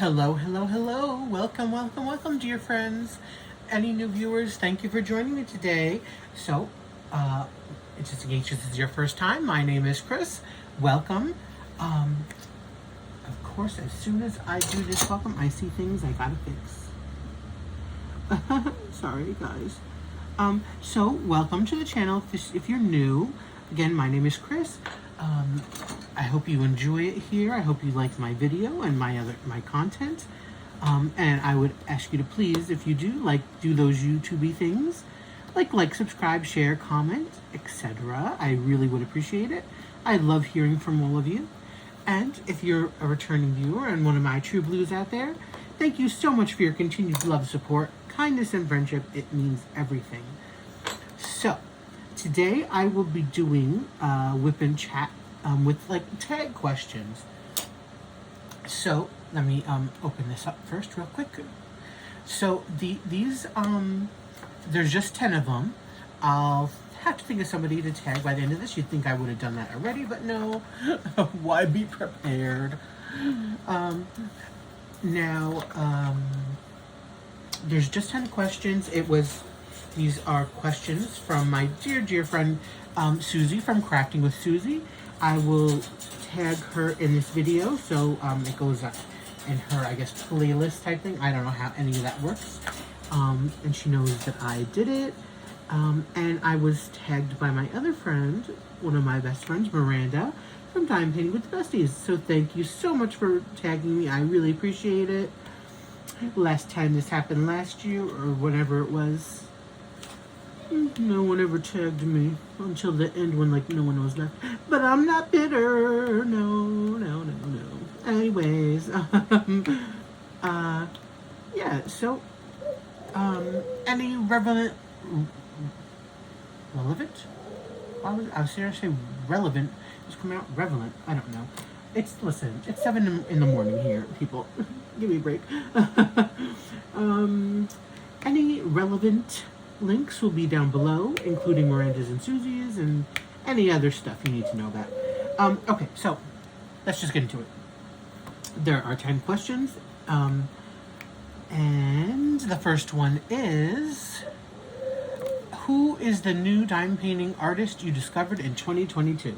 Hello, hello, hello. Welcome, welcome, welcome, dear friends. Any new viewers, thank you for joining me today. So, just in case this is your first time, my name is Chris. Welcome. Of course, as soon as I do this welcome, I see things I gotta fix. Sorry, guys. So welcome to the channel. If you're new, again, my name is Chris. I hope you enjoy it here. I hope you like my video and my content. And I would ask you to please, if you do those YouTubey things, like, subscribe, share, comment, etc. I really would appreciate it. I love hearing from all of you. And if you're a returning viewer and one of my true blues out there, thank you so much for your continued love, support, kindness, and friendship. It means everything. So, today I will be doing WIP Chat with tag questions. So let me open this up first real quick. So these there's just 10 of them. I'll have to think of somebody to tag by the end of this. You'd think I would have done that already, but no. Why be prepared? There's just 10 questions. These are questions from my dear friend Susie from Crafting with Susie. I will tag her in this video, so it goes up in her, I guess, playlist type thing. I don't know how any of that works. And she knows that I did it. And I was tagged by my other friend, one of my best friends, Miranda, from Time Painting with the Besties. So thank you so much for tagging me. I really appreciate it. Last time this happened last year, or whenever it was, no one ever tagged me until the end when no one was left. But I'm not bitter. No. Anyways, yeah, so, any relevant? I was seriously relevant. Just come out relevant. I don't know. Listen, it's 7 in the morning here, people. Give me a break. Any relevant links will be down below, including Miranda's and Susie's and any other stuff you need to know about. Okay, so let's just get into it. There are 10 questions, and the first one is, who is the new dime painting artist you discovered in 2022?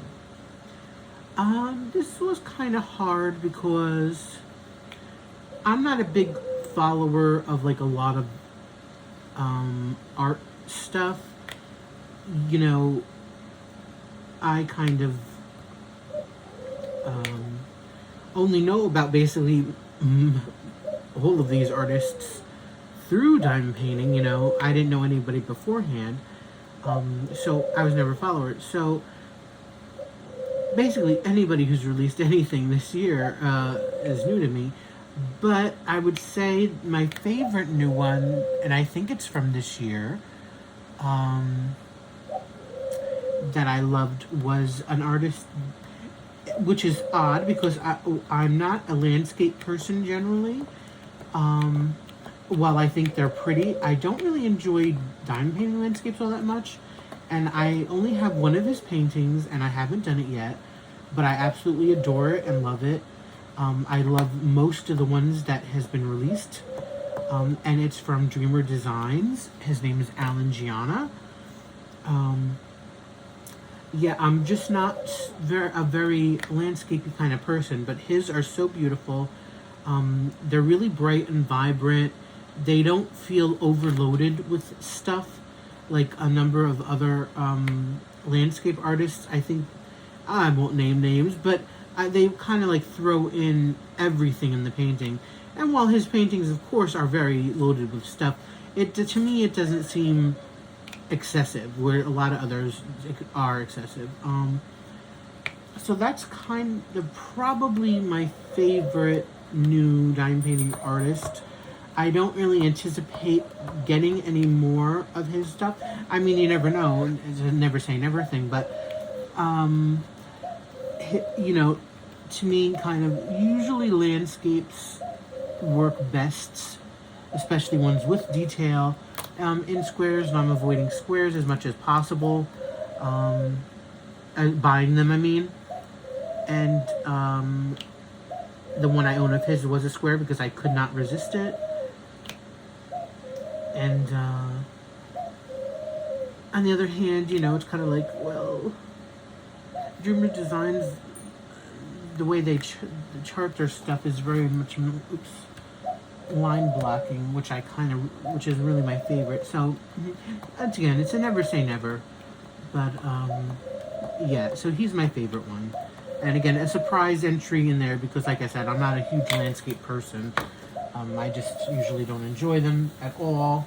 This was kind of hard because I'm not a big follower of a lot of art stuff. You know, I kind of only know about basically all of these artists through dime painting. You know, I didn't know anybody beforehand, so I was never a follower. So basically anybody who's released anything this year is new to me. But I would say my favorite new one, and I think it's from this year, that I loved was an artist, which is odd because I'm not a landscape person generally. While I think they're pretty, I don't really enjoy dime painting landscapes all that much. And I only have one of his paintings, and I haven't done it yet, but I absolutely adore it and love it. I love most of the ones that has been released, and it's from Dreamer Designs. His name is Alan Gianna. Yeah, I'm just not a very landscapey kind of person, but his are so beautiful. They're really bright and vibrant. They don't feel overloaded with stuff like a number of other landscape artists. I think, I won't name names, but they kind of throw in everything in the painting. And while his paintings, of course, are very loaded with stuff, to me it doesn't seem excessive, where a lot of others are excessive. So that's kind of probably my favorite new dime painting artist. I don't really anticipate getting any more of his stuff. I mean, you never know. It's a never say never thing, but you know, to me, kind of, usually landscapes work best, especially ones with detail, in squares, and I'm avoiding squares as much as possible, buying them, I mean, and the one I own of his was a square because I could not resist it. And on the other hand, you know, it's kind of like, well, Dreamer Designs, the way they chart their stuff is very much line blocking, which which is really my favorite. So, again, it's a never say never, but yeah. So he's my favorite one, and again, a surprise entry in there because, like I said, I'm not a huge landscape person. I just usually don't enjoy them at all,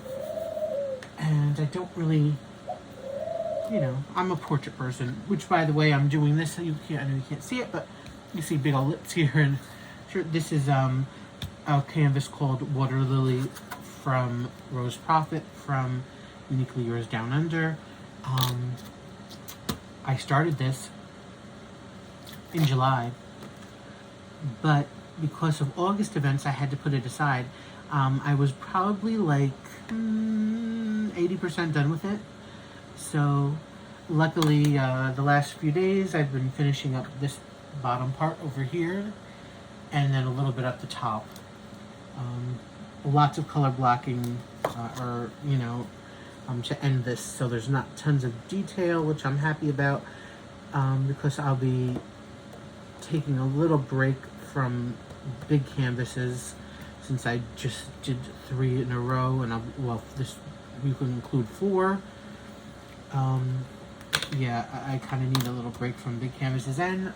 and I don't really. You know, I'm a portrait person, which, by the way, I'm doing this. So I know you can't see it, but you see big old lips here. And sure, this is a canvas called Water Lily from Rose Prophet from Uniquely Yours Down Under. I started this in July, but because of August events, I had to put it aside. I was probably like 80% done with it. So, luckily, the last few days I've been finishing up this bottom part over here, and then a little bit up the top. Lots of color blocking, or you know, to end this, so there's not tons of detail, which I'm happy about, because I'll be taking a little break from big canvases, since I just did 3 in a row, and well, this week will include 4. Yeah, I kind of need a little break from big canvases, and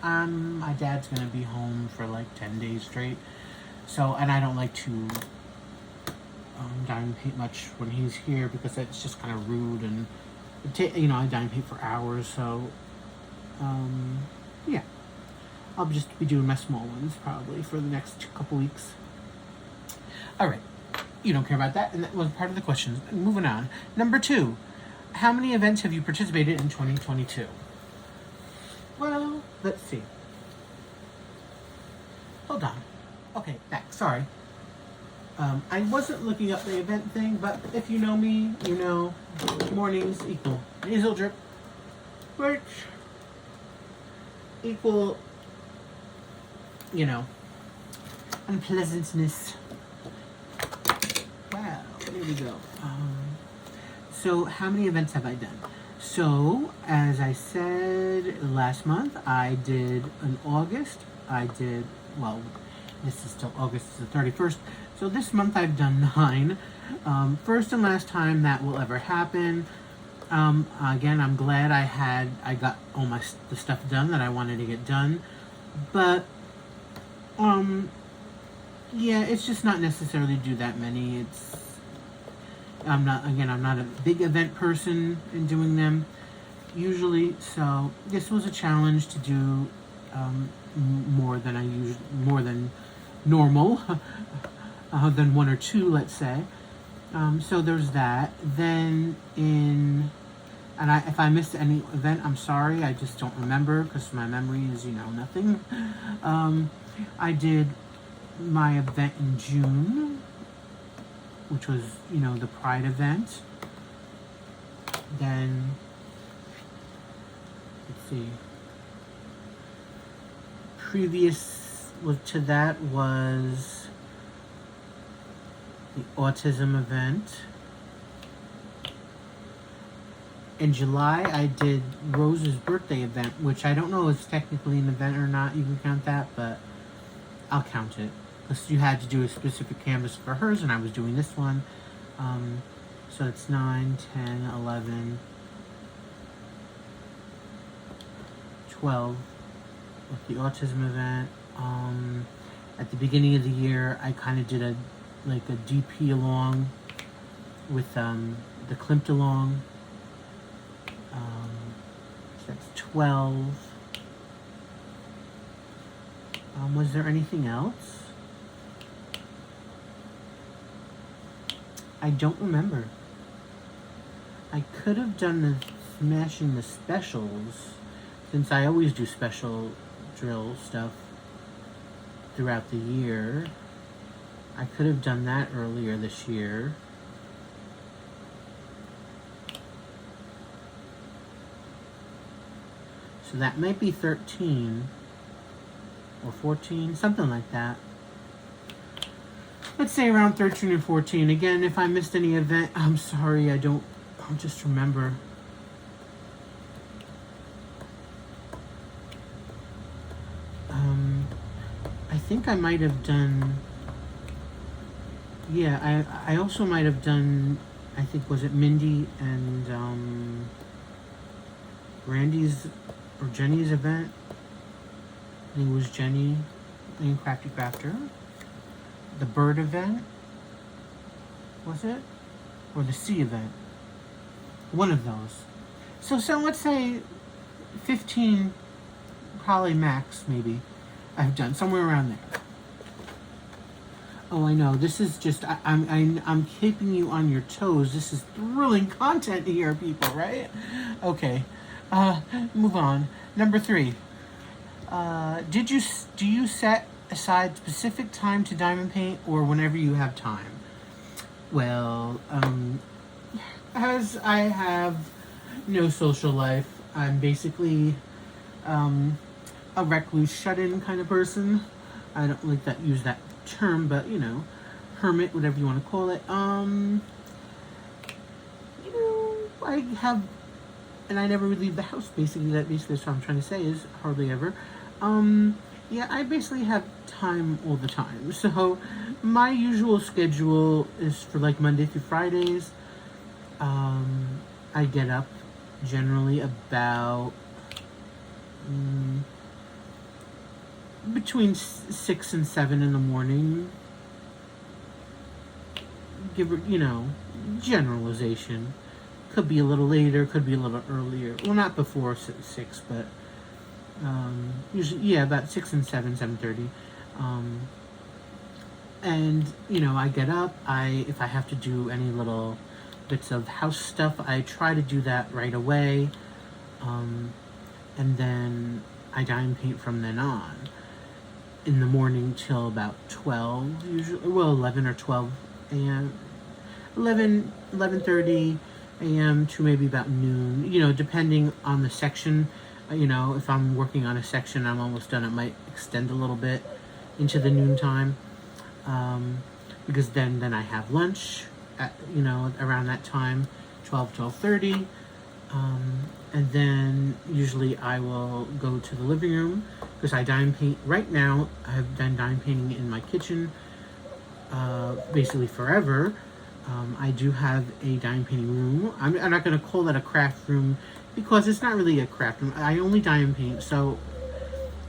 my dad's gonna be home for like 10 days straight, so, and I don't like to diamond paint much when he's here because it's just kind of rude, and you know, I diamond paint for hours, so yeah, I'll just be doing my small ones probably for the next couple weeks. Alright, you don't care about that, and that was part of the questions. Moving on. Number 2. How many events have you participated in 2022? Well, let's see. Hold on. Okay, back. Sorry. I wasn't looking up the event thing, but if you know me, you know mornings equal nasal drip, which equal, you know, unpleasantness. Wow, there we go. So how many events have I done? So, as I said last month, I did in August, well, this is still August the 31st, so this month I've done 9. First and last time that will ever happen. Again, I'm glad I got all the stuff done that I wanted to get done, but, yeah, it's just not necessarily do that many. I'm not a big event person in doing them usually, so this was a challenge to do more than normal, than 1 or 2, let's say. So there's that. Then if I missed any event, I'm sorry, I just don't remember because my memory is, you know, nothing. I did my event in June, which was, you know, the Pride event. Then, let's see, previous to that was the autism event. In July, I did Rose's birthday event, which I don't know if it's technically an event or not. You can count that, but I'll count it. Because you had to do a specific canvas for hers, and I was doing this one. So it's 9, 10, 11, 12 with the autism event. At the beginning of the year, I kind of did a DP along with the Klimt along. So that's 12. Was there anything else? I don't remember. I could have done the smashing the specials, since I always do special drill stuff throughout the year. I could have done that earlier this year. So that might be 13. or 14, something like that. Let's say around 13 or 14. Again, if I missed any event, I'm sorry, I'll just remember. I think I might have done, yeah, I also might have done, I think, was it Mindy and Randy's or Jenny's event? I think it was Jenny and Crafty Crafter. The bird event, was it? Or the sea event? One of those. So let's say 15, probably max, maybe, I've done, somewhere around there. Oh, I know, this is just, I'm keeping you on your toes. This is thrilling content here, people, right? Okay, move on. Number 3. Do you set aside specific time to diamond paint, or whenever you have time? Well, as I have no social life, I'm basically a recluse, shut-in kind of person. I don't like that use that term, but you know, hermit, whatever you want to call it. You know, I have, and I never leave the house. Basically, that's what I'm trying to say, is hardly ever. Yeah, I basically have time all the time. So my usual schedule is for like Monday through Fridays. I get up generally about between 6 and 7 in the morning. Give it, you know, generalization. Could be a little later, could be a little earlier. Well, not before 6, but usually, yeah, about 6 and 7, 7:30. And, you know, I get up. If I have to do any little bits of house stuff, I try to do that right away. And then I diamond paint from then on. In the morning till about 12, usually, well, 11 or 12 a.m. 11:30 a.m. to maybe about noon, you know, depending on the section. You know, if I'm working on a section, I'm almost done, it might extend a little bit into the noon time. Because then I have lunch at, you know, around that time, 12:30. And then usually I will go to the living room because I diamond paint. Right now, I've done diamond painting in my kitchen basically forever. I do have a diamond painting room. I'm not going to call that a craft room because it's not really a craft room. I only diamond paint, so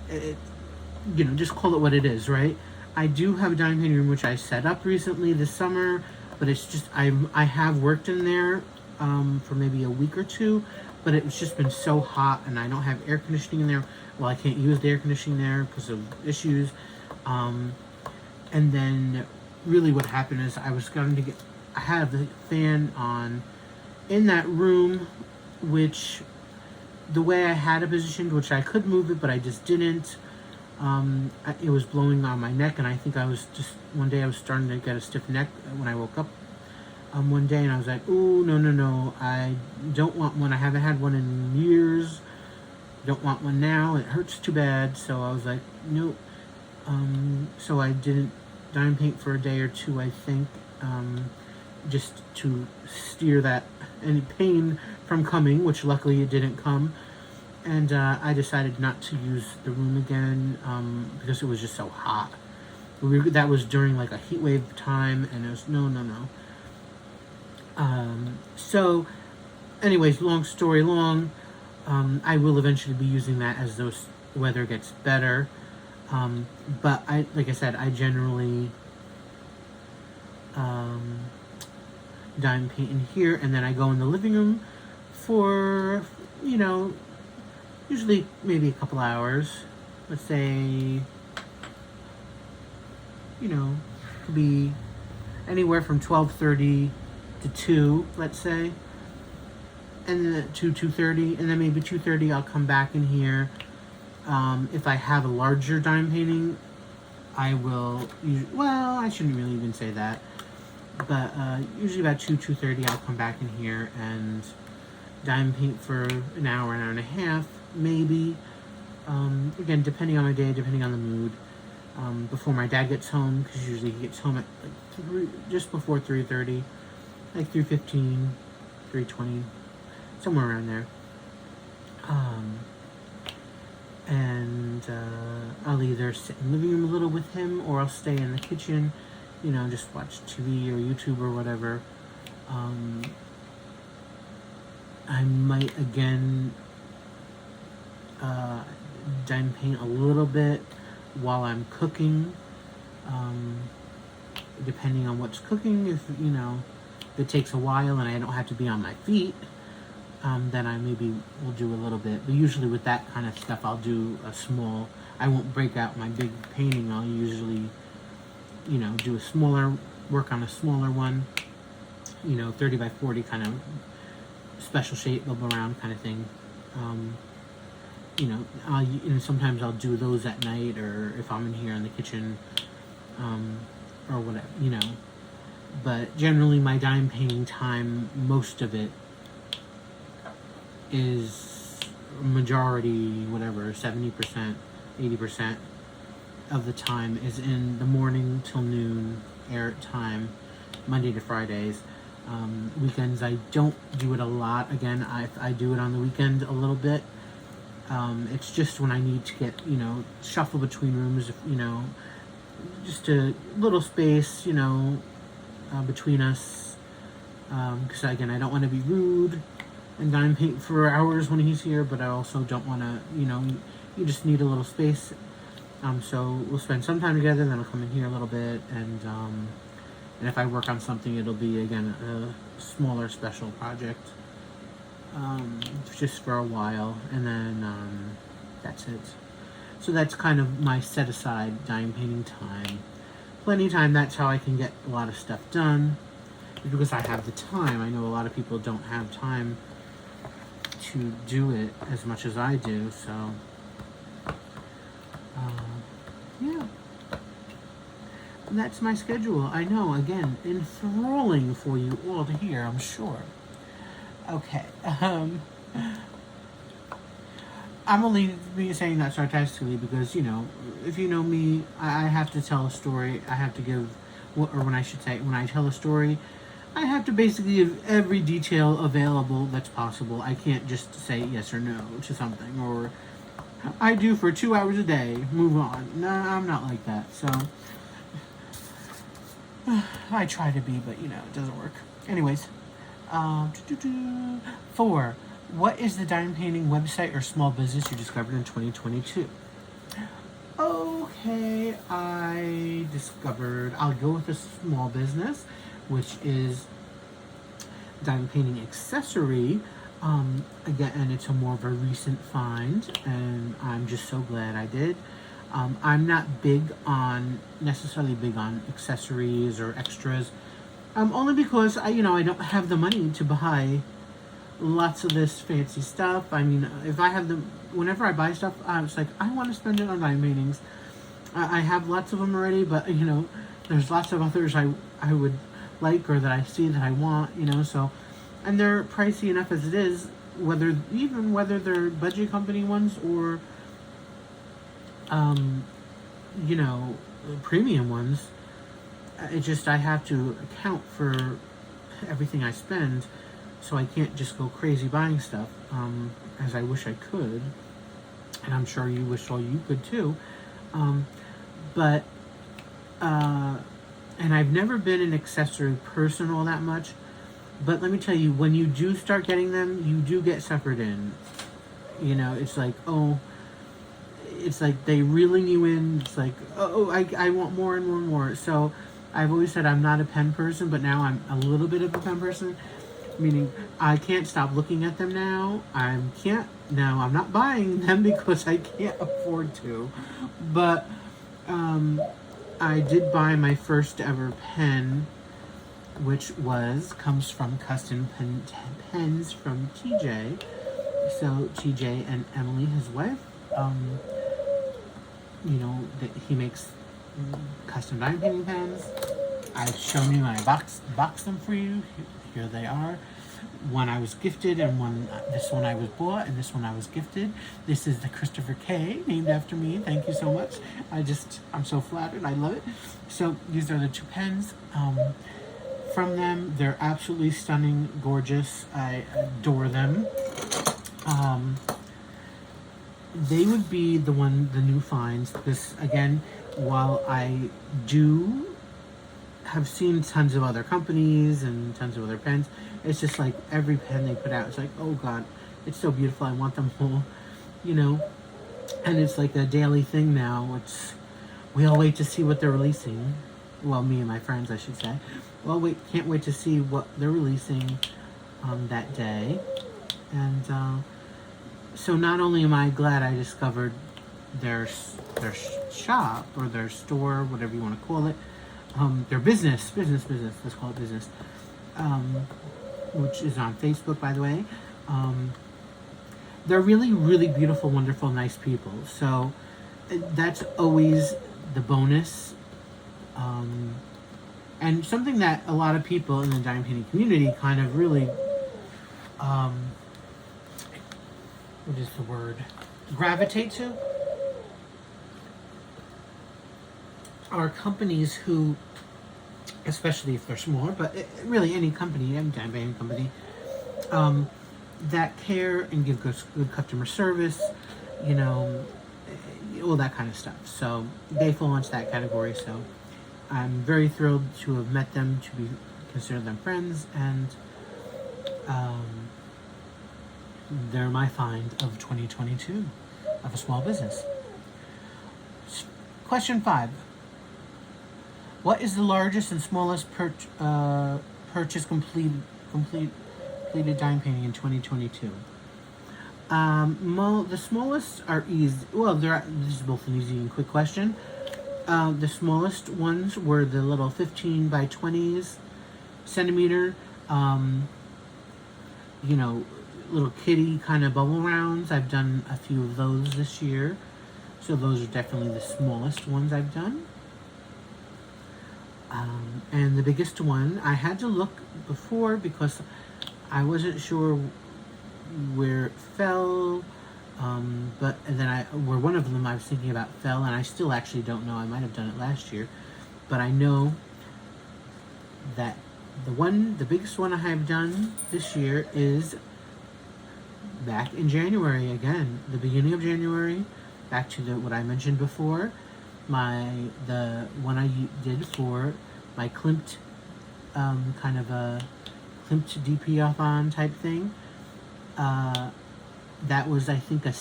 you know, just call it what it is, right? I do have a diamond painting room which I set up recently this summer, but it's just I have worked in there for maybe a week or two, but it's just been so hot and I don't have air conditioning in there. Well, I can't use the air conditioning there because of issues. And then really what happened is I had the fan on in that room, which the way I had it positioned, which I could move it, but I just didn't. It was blowing on my neck, and I think one day I was starting to get a stiff neck when I woke up one day, and I was like, ooh, no, I don't want one. I haven't had one in years. Don't want one now. It hurts too bad. So I was like, nope. So I didn't diamond paint for a day or two, I think, just to steer that any pain from coming, which luckily it didn't come. And I decided not to use the room again because it was just so hot. That was during like a heat wave time, and it was no. So anyways, long story long, I will eventually be using that as the weather gets better. But like I said, I generally diamond paint in here, and then I go in the living room for, you know, usually maybe a couple hours. Let's say, you know, could be anywhere from 12:30 to 2, let's say, and then to 2:30, and then maybe 2:30 I'll come back in here. If I have a larger diamond painting, I will well, I shouldn't really even say that, but usually about 2:30 I'll come back in here and diamond paint for an hour and a half, maybe. Again, depending on my day, depending on the mood. Before my dad gets home, because usually he gets home at like just before 3:30, like 3:15, 3:20, somewhere around there. And I'll either sit in the living room a little with him, or I'll stay in the kitchen, just watch TV or YouTube or whatever. I might again dime paint a little bit while I'm cooking, depending on what's cooking. If it takes a while and I don't have to be on my feet, then I maybe will do a little bit. But usually with that kind of stuff, I'll do a small. I won't break out my big painting. I'll usually do work on a smaller one, 30 by 40 kind of special shape, bubble round kind of thing. And sometimes I'll do those at night, or if I'm in here in the kitchen, or whatever, But generally, my dime painting time, most of it is majority, 70%, 80% of the time is in the morning till noon, air time, Monday to Fridays. Weekends, I don't do it a lot. Again, I do it on the weekend a little bit. It's just when I need to get, shuffle between rooms, just a little space, between us. Because again, I don't want to be rude and dime paint for hours when he's here, but I also don't want to, you just need a little space. So we'll spend some time together, then I'll come in here a little bit, and if I work on something, it'll be, again, a smaller special project. Just for a while, and then that's it. So that's kind of my set aside dime painting time. Plenty of time. That's how I can get a lot of stuff done, because I have the time. I know a lot of people don't have time to do it as much as I do. So yeah, and that's my schedule. I know, again, enthralling for you all to hear, I'm sure. Okay, I'm only saying that sarcastically because, if you know me, I have to tell a story. I have to give, when I tell a story, I have to basically give every detail available that's possible. I can't just say yes or no to something, or I do for 2 hours a day, move on. No, I'm not like that, so I try to be, but, it doesn't work. Anyways. 4. What is the dime painting website or small business you discovered in 2022? Okay, I'll go with a small business, which is dime painting accessory. Again, and it's a more of a recent find, and I'm just so glad I did. I'm not necessarily big on accessories or extras. Only because I don't have the money to buy lots of this fancy stuff. I mean, whenever I buy stuff, I was like, I want to spend it on dime paintings. I have lots of them already, but there's lots of others I would like, or that I see that I want, so, and they're pricey enough as it is, whether they're budget company ones or, premium ones. I have to account for everything I spend, so I can't just go crazy buying stuff, as I wish I could, and I'm sure you wish all you could too. But and I've never been an accessory person all that much, but let me tell you, when you do start getting them, you do get suckered in. It's like they reeling you in. It's like, I want more and more and more. So I've always said I'm not a pen person, but now I'm a little bit of a pen person, meaning I can't stop looking at them now. I'm not buying them because I can't afford to, but I did buy my first ever pen, which comes from Custom Pens from TJ. So TJ and Emily, his wife, he makes custom dime painting pens. I've shown you, I boxed them for you. Here they are. one I was gifted, and this one I was bought, and this one I was gifted. This is the Christopher K, named after me. Thank you so much. I'm so flattered. I love it. So these are the two pens from them. They're absolutely stunning, gorgeous. I adore them. They would be the new finds. This, again, while I do have seen tons of other companies and tons of other pens, it's just like every pen they put out, it's like, oh God, it's so beautiful. I want them all, you know. And it's like a daily thing now. We all wait to see what they're releasing. Well, me and my friends, I should say. Well, can't wait to see what they're releasing that day. And so not only am I glad I discovered their shop or their store, whatever you want to call it, their business, let's call it business, which is on Facebook, by the way. They're really, really beautiful, wonderful, nice people. So that's always the bonus. And something that a lot of people in the diamond painting community kind of really, what is the word, gravitate to, are companies who, especially if they're smaller, but really any company, any diamond painting company, that care and give good customer service, you know, all that kind of stuff. So they fall into that category. So I'm very thrilled to have met them, to consider them friends, and they're my find of 2022 of a small business. Question 5. What is the largest and smallest purchase completed diamond painting in 2022? The smallest are easy. Well, this is both an easy and quick question. The smallest ones were the little 15 by 20s centimeter, you know, little kitty kind of bubble rounds. I've done a few of those this year. So those are definitely the smallest ones I've done. And the biggest one, I had to look before because I wasn't sure where it fell, but then where one of them I was thinking about fell, and I still actually don't know. I might have done it last year, but I know that the biggest one I have done this year is back in January again, the beginning of January, back to what I mentioned before, the one I did for my Klimt, kind of a Klimt DP-a-thon type thing. That was, I think, I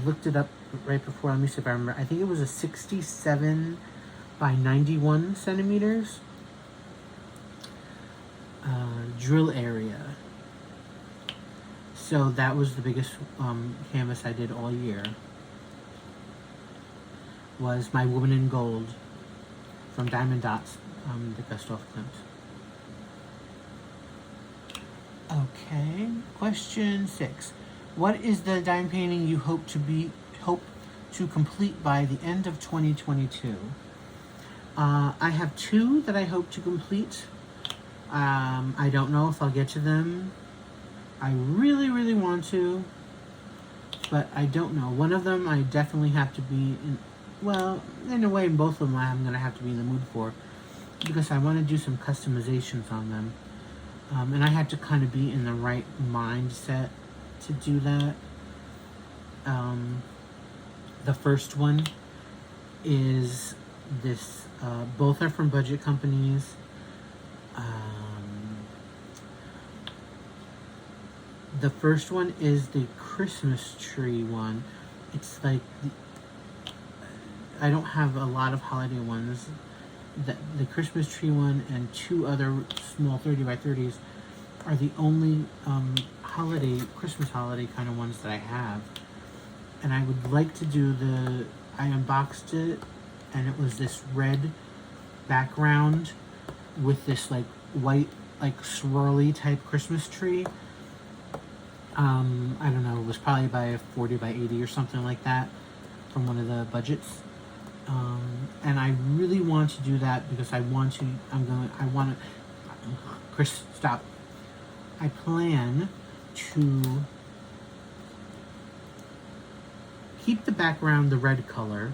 looked it up right before, let me see if I remember. I think it was a 67 by 91 centimeters drill area. So that was the biggest canvas I did all year. Was my Woman in Gold from Diamond Dots, the Gustav Klimt. Okay, question 6. What is the diamond painting you hope to complete by the end of 2022? I have 2 that I hope to complete. I don't know if I'll get to them. I really, really want to, but I don't know. One of them I definitely have to be in a way, both of them I'm going to have to be in the mood for, because I want to do some customizations on them. And I had to kind of be in the right mindset to do that. The first one is this, both are from budget companies. The first one is the Christmas tree one. It's like, I don't have a lot of holiday ones. The Christmas tree one and 2 other small 30 by 30s are the only Christmas holiday kind of ones that I have. And I would like to do I unboxed it, and it was this red background with this like white, like swirly type Christmas tree. I don't know, it was probably by 40 by 80 or something like that from one of the budgets. And I really want to do that because Chris, stop. I plan to keep the background the red color,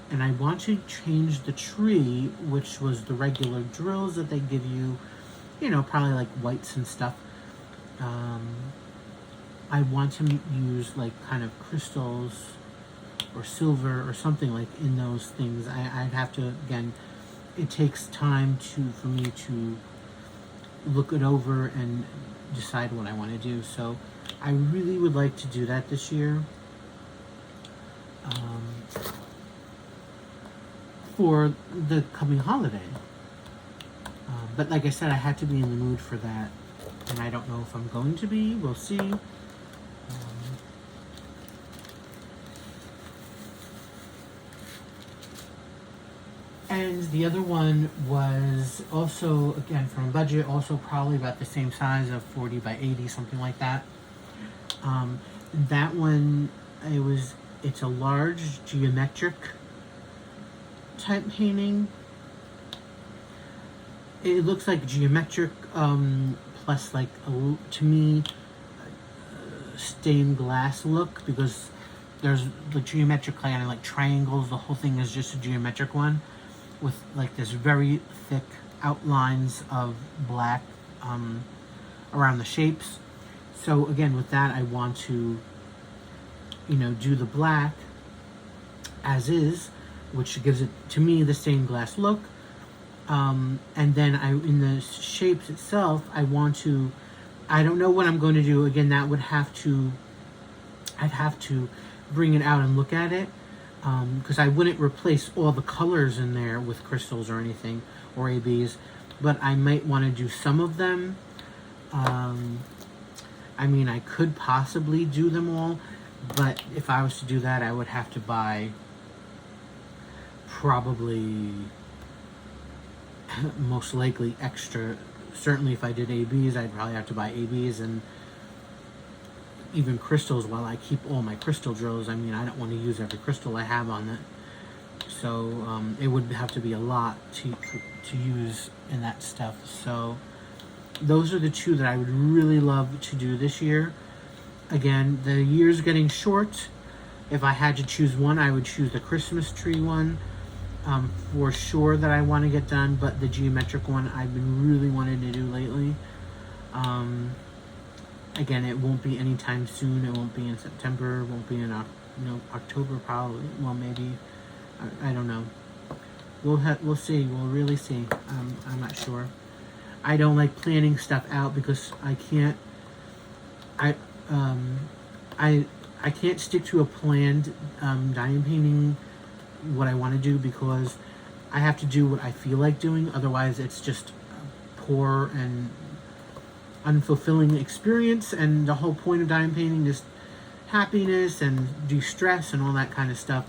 and I want to change the tree, which was the regular drills that they give you, you know, probably like whites and stuff. I want to use like kind of crystals or silver or something like in those things. I'd have to, again, it takes time for me to look it over and decide what I want to do. So I really would like to do that this year. For the coming holiday. But like I said, I had to be in the mood for that. And I don't know if I'm going to be. We'll see. And the other one was also, again, from a budget, also probably about the same size of 40 by 80, something like that. That one, it's a large geometric type painting. It looks like geometric, plus like, to me, stained glass look, because there's the geometric kind of like triangles. The whole thing is just a geometric one with like this very thick outlines of black around the shapes. So again, with that, I want to, you know, do the black as is, which gives it, to me, the stained glass look. And then in the shapes itself, I don't know what I'm going to do. Again, I'd have to bring it out and look at it. Because I wouldn't replace all the colors in there with crystals or anything, or ABs, but I might want to do some of them. I mean, I could possibly do them all, but if I was to do that, I would have to buy probably, most likely, extra. Certainly if I did ABs, I'd probably have to buy ABs and even crystals. While I keep all my crystal drills, I mean, I don't want to use every crystal I have on it. So it would have to be a lot to use in that stuff. So those are the two that I would really love to do this year. Again, the year's getting short. If I had to choose one, I would choose the Christmas tree one. For sure that I want to get done, but the geometric one I've been really wanting to do lately. Again, it won't be anytime soon. It won't be in September. It won't be in October probably. Well, maybe. I don't know. We'll see. We'll really see. I'm not sure. I don't like planning stuff out because I can't. I can't stick to a planned diamond painting what I want to do, because I have to do what I feel like doing. Otherwise, it's just poor and unfulfilling experience, and the whole point of diamond painting is happiness and de-stress and all that kind of stuff.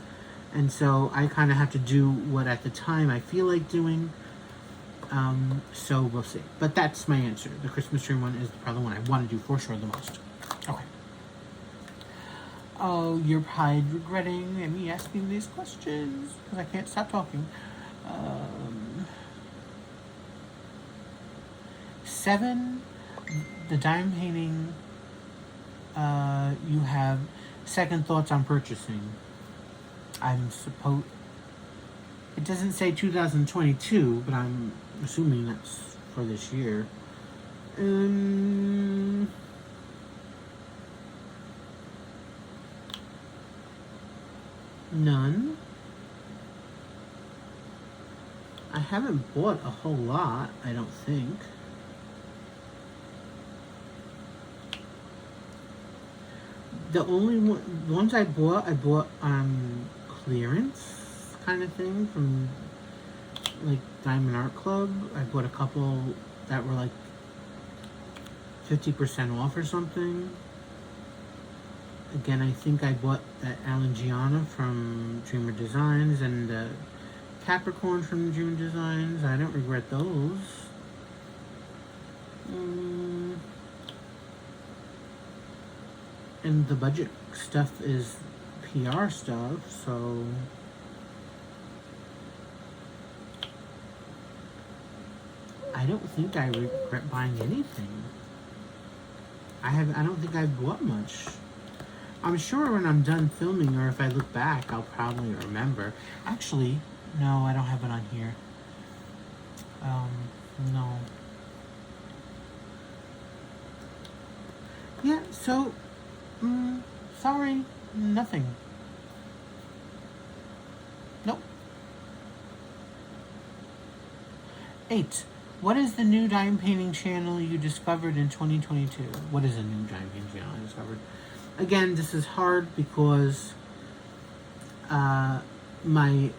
And so I kind of have to do what at the time I feel like doing. So we'll see. But that's my answer. The Christmas tree one is probably the one I want to do for sure the most. Okay. Oh, you're probably regretting me asking these questions because I can't stop talking. 7, the diamond painting, you have second thoughts on purchasing. It doesn't say 2022, but I'm assuming that's for this year. None. I haven't bought a whole lot, I don't think. The only ones I bought clearance kind of thing from like Diamond Art Club. I bought a couple that were like 50% off or something. Again, I think I bought that Alan Gianna from Dreamer Designs and Capricorn from Dreamer Designs. I don't regret those. And the budget stuff is PR stuff, so I don't think I regret buying anything. I don't think I've bought much. I'm sure when I'm done filming, or if I look back, I'll probably remember. Actually, no, I don't have it on here. No. Yeah, so, sorry, nothing. Nope. 8. What is the new dime painting channel you discovered in 2022? What is a new dime painting channel I discovered? Again, this is hard because my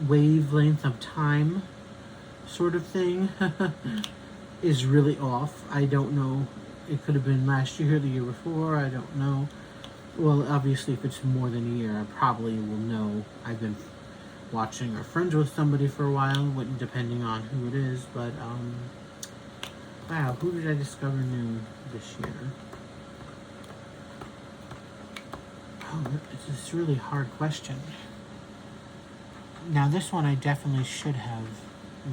wavelength of time sort of thing is really off. I don't know. It could have been last year or the year before. I don't know. Well, obviously, if it's more than a year, I probably will know. I've been watching or friends with somebody for a while, depending on who it is. But, wow, who did I discover new this year? Oh, it's a really hard question. Now, this one I definitely should have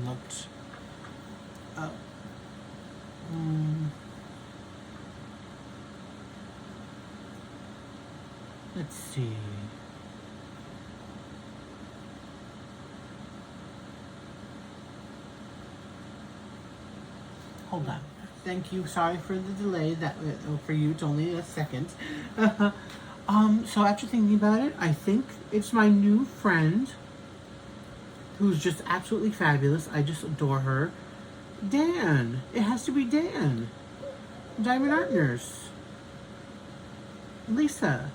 looked up. Let's see. Hold on. Thank you. Sorry for the delay. For you, it's only a second. So after thinking about it, I think it's my new friend, who's just absolutely fabulous. I just adore her. Dan. It has to be Dan. Diamond Art Nurse. Lisa.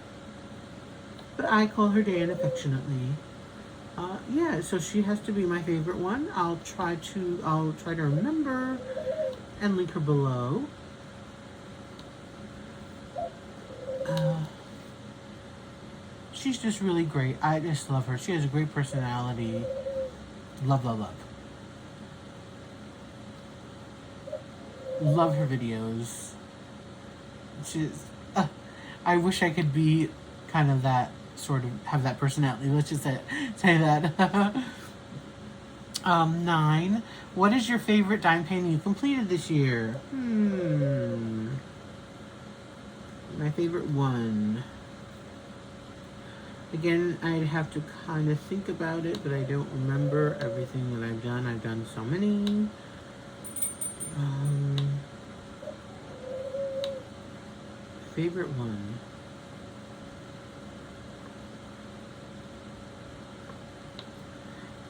But I call her Dan affectionately. Yeah, so she has to be my favorite one. I'll try to remember and link her below. She's just really great. I just love her. She has a great personality. Love, love, love. Love her videos. She's. I wish I could be kind of that sort of have that personality. Let's just say that. 9. What is your favorite dime painting you completed this year? My favorite one. Again, I'd have to kind of think about it, but I don't remember everything that I've done. I've done so many. Favorite one.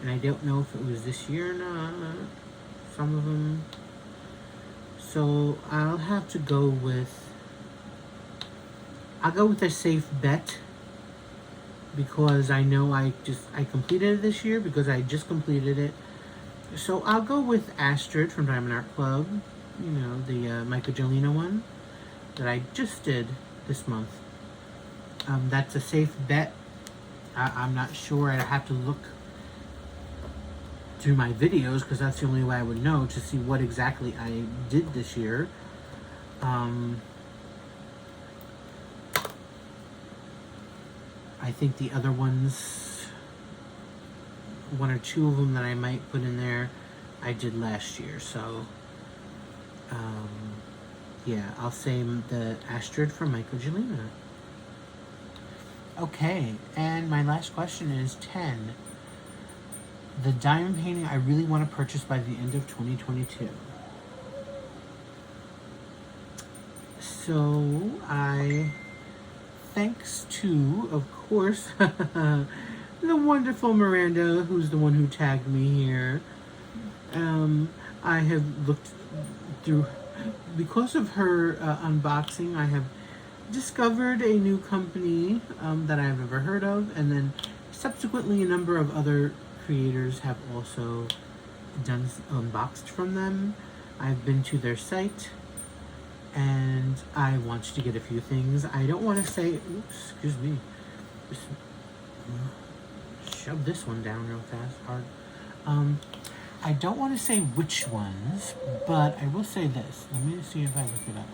And I don't know if it was this year or not. Some of them. So I'll have to go with. I'll go with a safe bet, because I know I completed it this year because I just completed it. So I'll go with Astrid from Diamond Art Club. You know, the Michelangelo one that I just did this month. That's a safe bet. I'm not sure. I'd have to look through my videos, because that's the only way I would know to see what exactly I did this year. I think the other ones, 1 or 2 of them that I might put in there, I did last year. So, yeah, I'll say the Astrid from Michelangelo. Okay, and my last question is 10. The diamond painting I really want to purchase by the end of 2022. So, thanks to, of course, the wonderful Miranda, who's the one who tagged me here. I have looked through, because of her unboxing, I have discovered a new company that I've never heard of, and then subsequently a number of other creators have also done unboxed from them. I've been to their site, and I want to get a few things. I don't want to say, oops, excuse me, just shove this one down real fast, hard. I don't want to say which ones, but I will say this. Let me see if I look it up.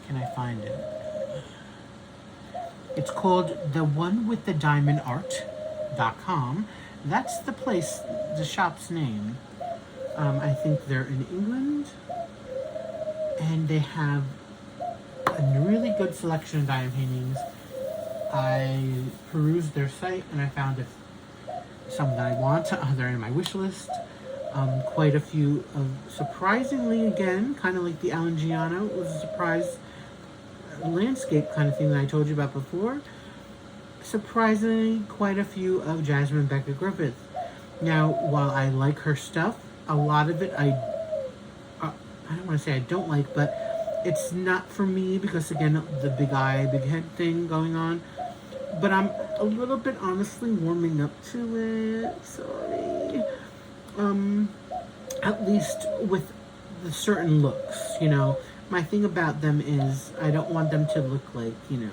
Can I find it? It's called the one with the diamond art.com. That's the place, the shop's name. I think they're in England, and they have a really good selection of diamond paintings. I perused their site and I found some that I want. They're in my wish list. Quite a few of, surprisingly, again, kind of like the Alan Giano, it was a surprise landscape kind of thing that I told you about before. Surprisingly, quite a few of Jasmine Becca Griffith. Now, while I like her stuff, a lot of it I don't want to say I don't like, but it's not for me because, again, the big eye, big head thing going on. But I'm a little bit honestly warming up to it. Sorry. At least with the certain looks, you know. My thing about them is I don't want them to look like, you know,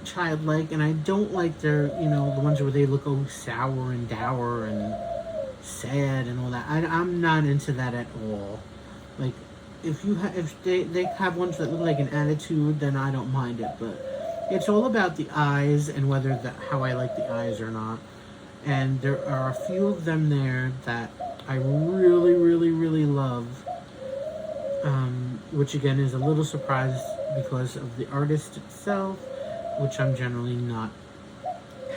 childlike, and I don't like their, you know, the ones where they look all sour and dour and sad and all that. I'm not into that at all. Like, if they have ones that look like an attitude, then I don't mind it, but it's all about the eyes and whether how I like the eyes or not. And there are a few of them there that I really, really, really love. Which again is a little surprised because of the artist itself, which I'm generally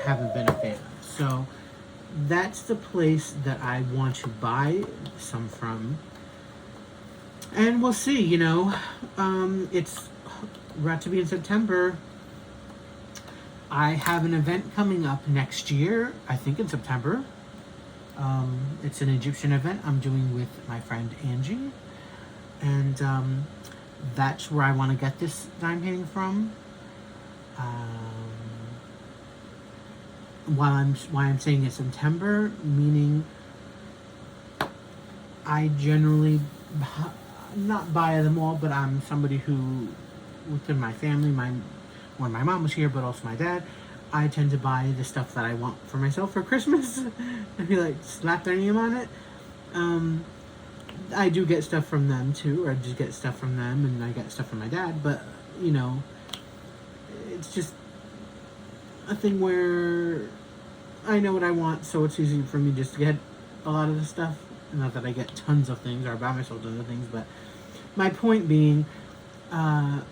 haven't been a fan of. So that's the place that I want to buy some from. And we'll see, you know. It's about to be in September. I have an event coming up next year, I think in September. It's an Egyptian event I'm doing with my friend Angie. And that's where I want to get this dime painting from. Why I'm saying it's September, meaning I generally not buy them all, but I'm somebody who, within my family, when my mom was here, but also my dad, I tend to buy the stuff that I want for myself for Christmas and be like, slap their name on it. I do get stuff from them too, or I just get stuff from them, and I get stuff from my dad, but, you know, it's just a thing where I know what I want, so it's easy for me just to get a lot of the stuff. Not that I get tons of things, or buy myself tons of things, but my point being, I'd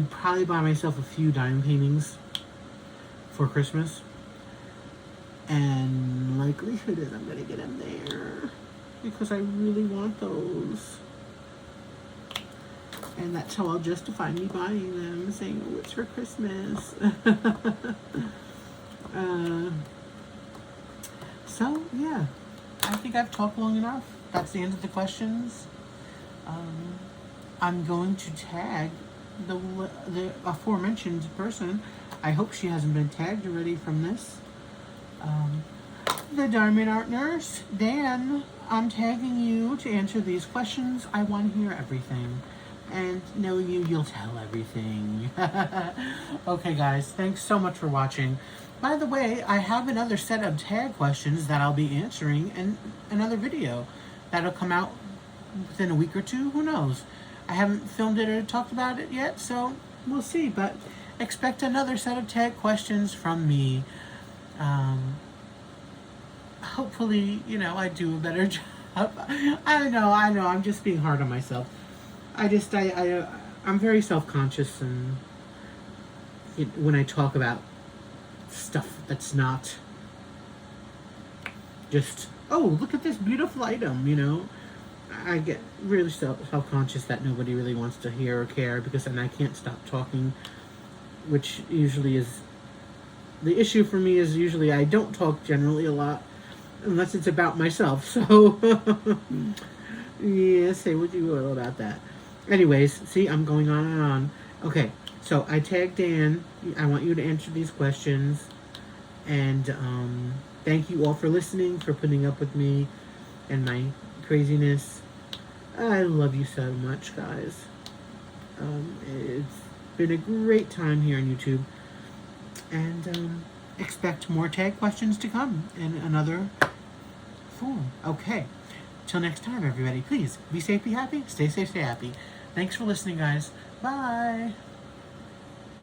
probably buy myself a few diamond paintings for Christmas, and likelihood is I'm gonna get them there because I really want those, and that's how I'll justify me buying them, saying, oh, it's for Christmas. So yeah, I think I've talked long enough. That's the end of the questions. I'm going to tag the aforementioned person. I hope she hasn't been tagged already from this. The Diamond Art Nurse, Dan, I'm tagging you to answer these questions. I want to hear everything. And knowing you, you'll tell everything. Okay, guys, thanks so much for watching. By the way, I have another set of tag questions that I'll be answering in another video that'll come out within a week or two. Who knows? I haven't filmed it or talked about it yet, so we'll see. But expect another set of tag questions from me. Hopefully, you know, I do a better job. I know, I'm just being hard on myself. I'm very self-conscious, and when I talk about stuff that's not just, oh, look at this beautiful item, you know, I get really self-conscious that nobody really wants to hear or care, because then I can't stop talking, which usually is the issue for me. Is usually I don't talk generally a lot unless it's about myself, so yeah, say what you will about that. Anyways, see, I'm going on and on. Okay, so I tagged Dan. I want you to answer these questions. And thank you all for listening, for putting up with me and my craziness. I love you so much, guys. It's been a great time here on YouTube. And expect more tag questions to come in another form. Okay. Till next time, everybody, please be safe, be happy, stay safe, stay happy. Thanks for listening, guys. Bye.